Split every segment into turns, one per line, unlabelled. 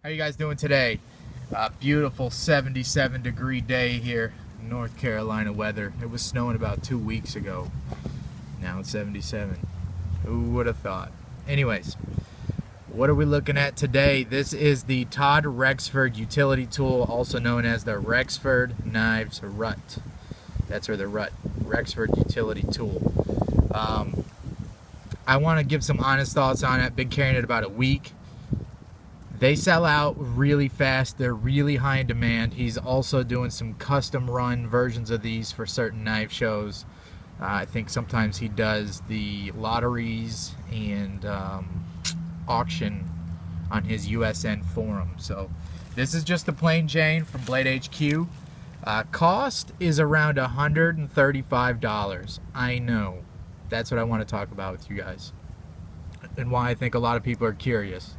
How you guys doing today? Beautiful 77-degree day here in North Carolina weather. It was snowing about 2 weeks ago. Now it's 77. Who would have thought? Anyways, what are we looking at today? This is the Todd Rexford utility tool, also known as the Rexford Knives R.U.T. That's where the Rexford utility tool. I want to give some honest thoughts on it. Been carrying it about a week. They sell out really fast. They're really high in demand. He's also doing some custom run versions of these for certain knife shows. I think sometimes he does the lotteries and auction on his USN forum. So this is just the plain Jane from Blade HQ. Cost is around $135. I know. That's what I want to talk about with you guys, and why I think a lot of people are curious.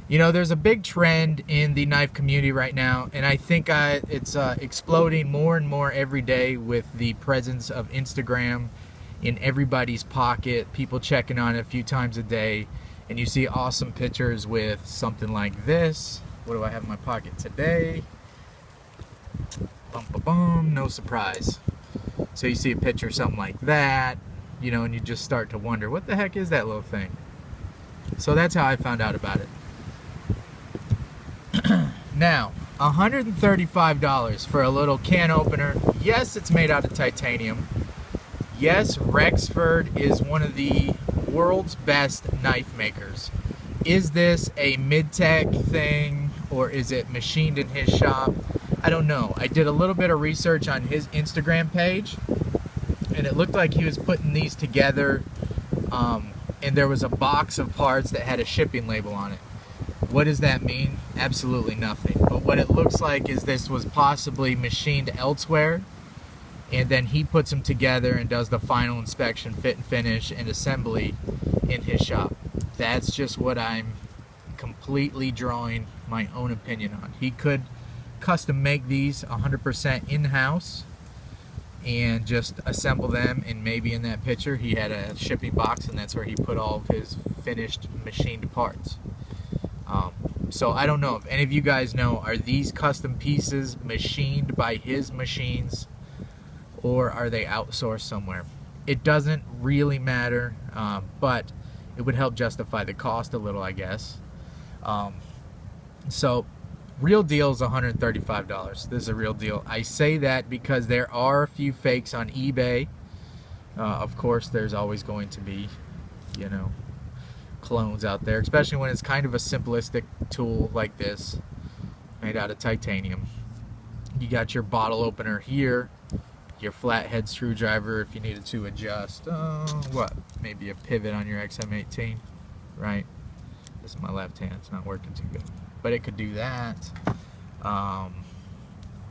You know, there's a big trend in the knife community right now, and I think it's exploding more and more every day with the presence of Instagram in everybody's pocket, people checking on it a few times a day, and you see awesome pictures with something like this. What do I have in my pocket today? Bum, bum, bum, no surprise. So you see a picture of something like that, you know, and you just start to wonder, what the heck is that little thing? So that's how I found out about it. Now, $135 for a little can opener. Yes, it's made out of titanium. Yes, Rexford is one of the world's best knife makers. Is this a mid-tech thing, or is it machined in his shop? I don't know. I did a little bit of research on his Instagram page, and it looked like he was putting these together, and there was a box of parts that had a shipping label on it. What does that mean? Absolutely nothing. But what it looks like is this was possibly machined elsewhere, and then he puts them together and does the final inspection, fit and finish, and assembly in his shop. That's just what I'm completely drawing my own opinion on. He could custom make these 100% in-house and just assemble them, and maybe in that picture he had a shipping box and that's where he put all of his finished machined parts. So I don't know if any of you guys know, are these custom pieces machined by his machines, or are they outsourced somewhere? It doesn't really matter, but it would help justify the cost a little, I guess. So real deal is $135. This is a real deal. I say that because there are a few fakes on eBay. Of course, there's always going to be, you know, clones out there, especially when it's kind of a simplistic tool like this, made out of titanium. You got your bottle opener here, your flathead screwdriver if you needed to adjust, maybe a pivot on your XM18, right? This is my left hand, it's not working too good, but it could do that.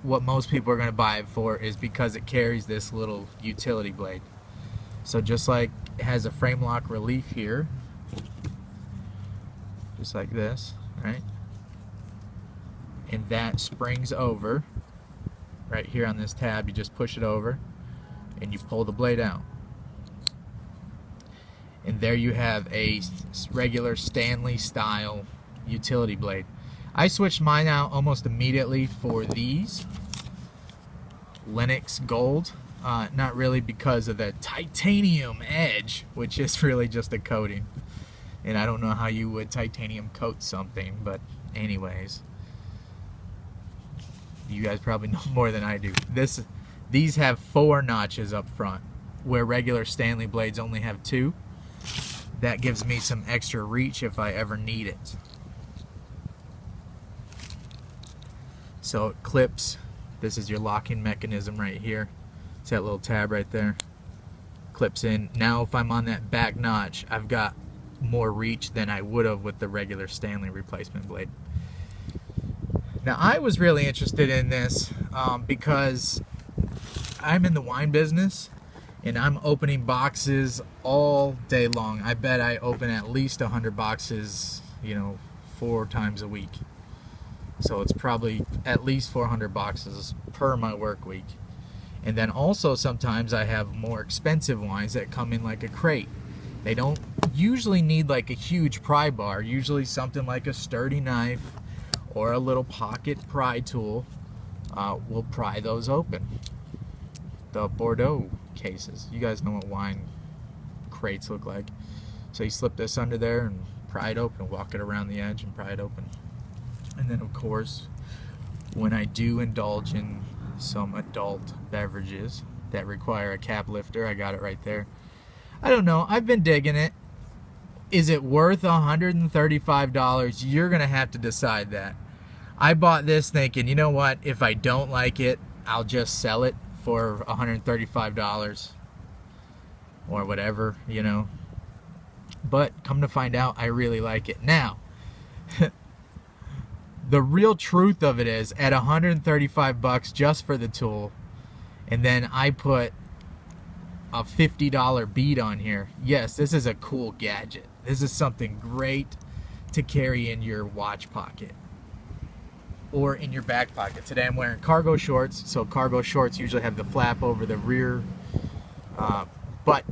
What most people are going to buy it for is because it carries this little utility blade. So just like it has a frame lock relief here, just like this, right? And that springs over right here on this tab. You just push it over and you pull the blade out, and there you have a regular Stanley style utility blade. I switched mine out almost immediately for these Lennox Gold. Not really because of the titanium edge, which is really just a coating. And I don't know how you would titanium coat something, but anyways, you guys probably know more than I do. These have 4 notches up front, where regular Stanley blades only have 2. That gives me some extra reach if I ever need it. So it clips. This is your locking mechanism right here. It's that little tab right there. Clips in. Now if I'm on that back notch, I've got more reach than I would have with the regular Stanley replacement blade. Now I was really interested in this because I'm in the wine business and I'm opening boxes all day long. I bet I open at least 100 boxes, you know, 4 times a week. So it's probably at least 400 boxes per my work week. And then also sometimes I have more expensive wines that come in like a crate. They don't usually need like a huge pry bar, usually something like a sturdy knife or a little pocket pry tool will pry those open. The Bordeaux cases. You guys know what wine crates look like. So you slip this under there and pry it open, walk it around the edge and pry it open. And then of course, when I do indulge in some adult beverages that require a cap lifter, I got it right there. I don't know, I've been digging it. Is it worth $135? You're gonna have to decide that. I bought this thinking, you know what, if I don't like it, I'll just sell it for $135 or whatever, you know. But come to find out, I really like it. Now, the real truth of it is, at $135 just for the tool, and then I put a $50 bead on here. Yes, this is a cool gadget. This is something great to carry in your watch pocket or in your back pocket. Today I'm wearing cargo shorts, so cargo shorts usually have the flap over the rear butt.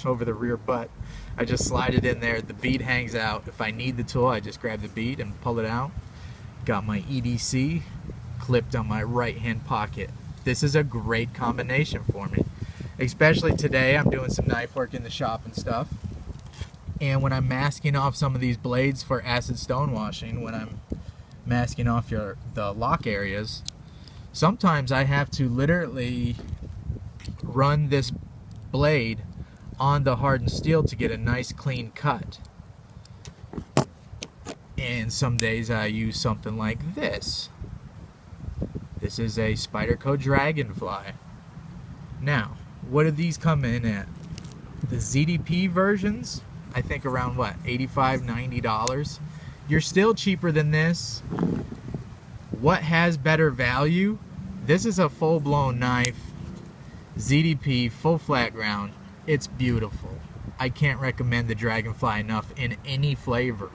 Over the rear butt. I just slide it in there. The bead hangs out. If I need the tool, I just grab the bead and pull it out. Got my EDC clipped on my right hand pocket. This is a great combination for me. Especially today, I'm doing some knife work in the shop and stuff. And when I'm masking off some of these blades for acid stonewashing, when I'm masking off the lock areas, sometimes I have to literally run this blade on the hardened steel to get a nice clean cut. And some days I use something like this. This is a Spyderco Dragonfly. Now, what do these come in at? The ZDP versions, I think around what, $85, $90? You're still cheaper than this. What has better value? This is a full-blown knife, ZDP, full flat ground. It's beautiful. I can't recommend the Dragonfly enough in any flavor.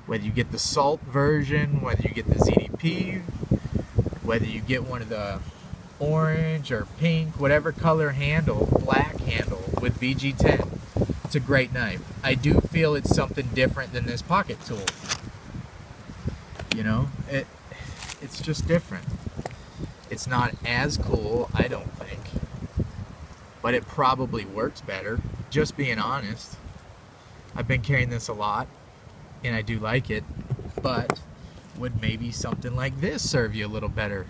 Whether you get the salt version, whether you get the ZDP, whether you get one of the orange or pink, whatever color handle, black handle with VG10. It's a great knife. I do feel it's something different than this pocket tool. You know, it's just different. It's not as cool, I don't think. But it probably works better, just being honest. I've been carrying this a lot, and I do like it, but would maybe something like this serve you a little better?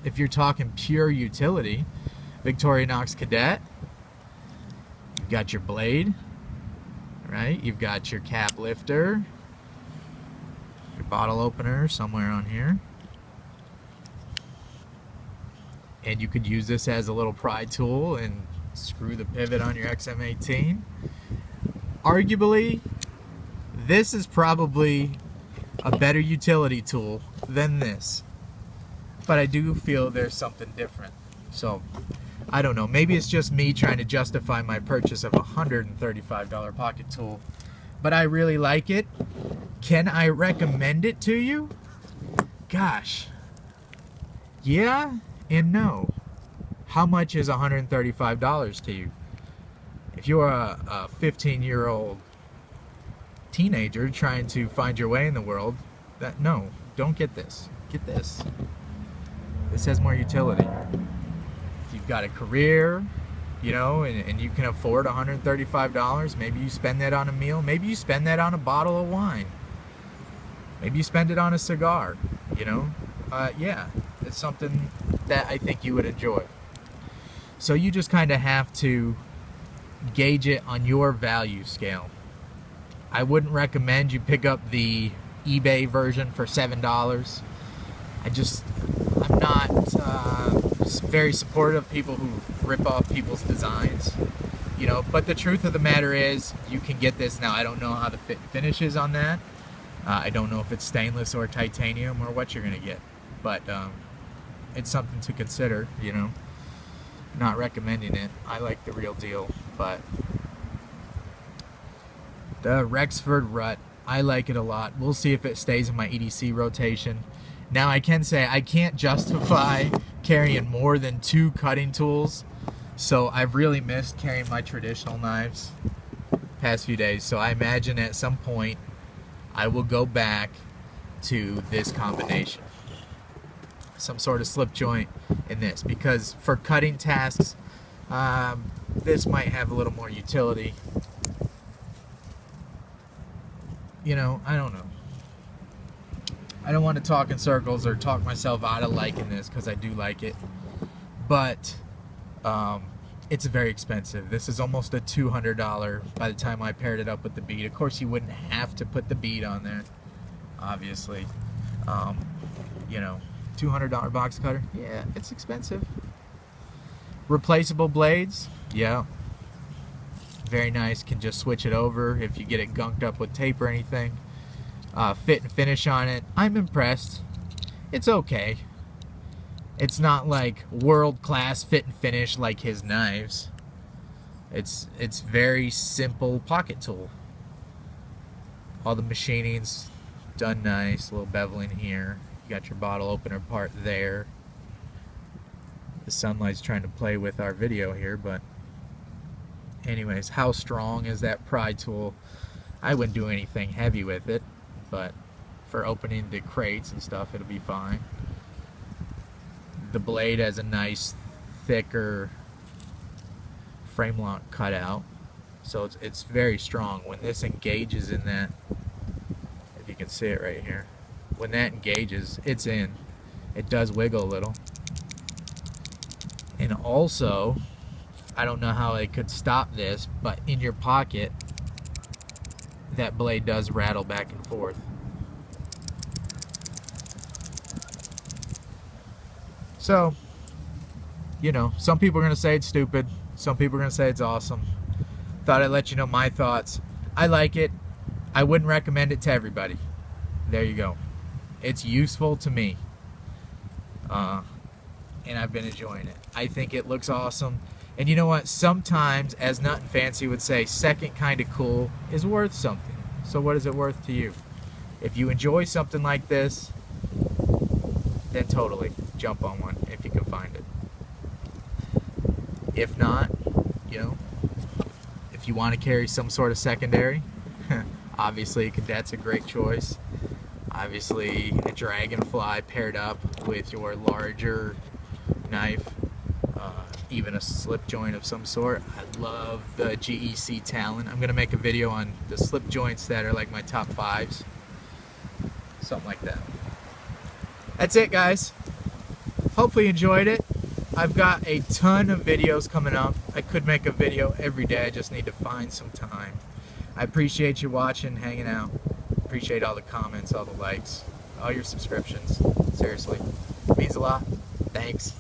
If you're talking pure utility, Victorinox Cadet, you've got your blade, right? You've got your cap lifter, your bottle opener somewhere on here. And you could use this as a little pry tool and screw the pivot on your XM18. Arguably, this is probably a better utility tool than this. But I do feel there's something different. So, I don't know. Maybe it's just me trying to justify my purchase of a $135 pocket tool. But I really like it. Can I recommend it to you? Gosh. Yeah and no. How much is $135 to you? If you're a 15-year-old teenager trying to find your way in the world, no, don't get this. Get this. This has more utility. If you've got a career, you know, and you can afford $135, maybe you spend that on a meal. Maybe you spend that on a bottle of wine. Maybe you spend it on a cigar, you know. Yeah, it's something that I think you would enjoy. So you just kind of have to gauge it on your value scale. I wouldn't recommend you pick up the eBay version for $7. I'm not very supportive of people who rip off people's designs, you know, but the truth of the matter is you can get this. Now, I don't know how the finish is on that. I don't know if it's stainless or titanium or what you're going to get, but it's something to consider, you know. Not recommending it. I like the real deal, but the Rexford R.U.T, I like it a lot. We'll see if it stays in my EDC rotation. Now, I can say I can't justify carrying more than 2 cutting tools, so I've really missed carrying my traditional knives past few days. So I imagine at some point I will go back to this combination. Some sort of slip joint in this, because for cutting tasks, this might have a little more utility. You know, I don't know. I don't want to talk in circles or talk myself out of liking this, because I do like it. But it's very expensive. This is almost a $200 by the time I paired it up with the bead. Of course, you wouldn't have to put the bead on there, obviously. You know, $200 box cutter, yeah, it's expensive. Replaceable blades, yeah, very nice. Can just switch it over if you get it gunked up with tape or anything. Fit and finish on it, I'm impressed. It's okay. It's not like world-class fit and finish like his knives. It's very simple pocket tool. All the machining's done nice. A little beveling here. You got your bottle opener part there. The sunlight's trying to play with our video here, but anyways, how strong is that pry tool? I wouldn't do anything heavy with it, but for opening the crates and stuff, it'll be fine. The blade has a nice thicker frame lock cutout, so it's very strong. When this engages in that, if you can see it right here, when that engages, it's in. It does wiggle a little. And also, I don't know how I could stop this, but in your pocket, that blade does rattle back and forth. So, you know, some people are going to say it's stupid. Some people are going to say it's awesome. Thought I'd let you know my thoughts. I like it. I wouldn't recommend it to everybody. There you go. It's useful to me. And I've been enjoying it. I think it looks awesome. And you know what? Sometimes, as Nut and Fancy would say, second kind of cool is worth something. So what is it worth to you? If you enjoy something like this, then totally jump on one if you can find it. If not, you know, if you want to carry some sort of secondary, obviously a cadet's a great choice. Obviously a Dragonfly paired up with your larger knife, even a slip joint of some sort. I love the GEC Talon. I'm gonna make a video on the slip joints that are like my top 5s, something like that. That's it, guys. Hopefully you enjoyed it. I've got a ton of videos coming up. I could make a video every day. I just need to find some time. I appreciate you watching, hanging out. Appreciate all the comments, all the likes, all your subscriptions. Seriously, it means a lot. Thanks.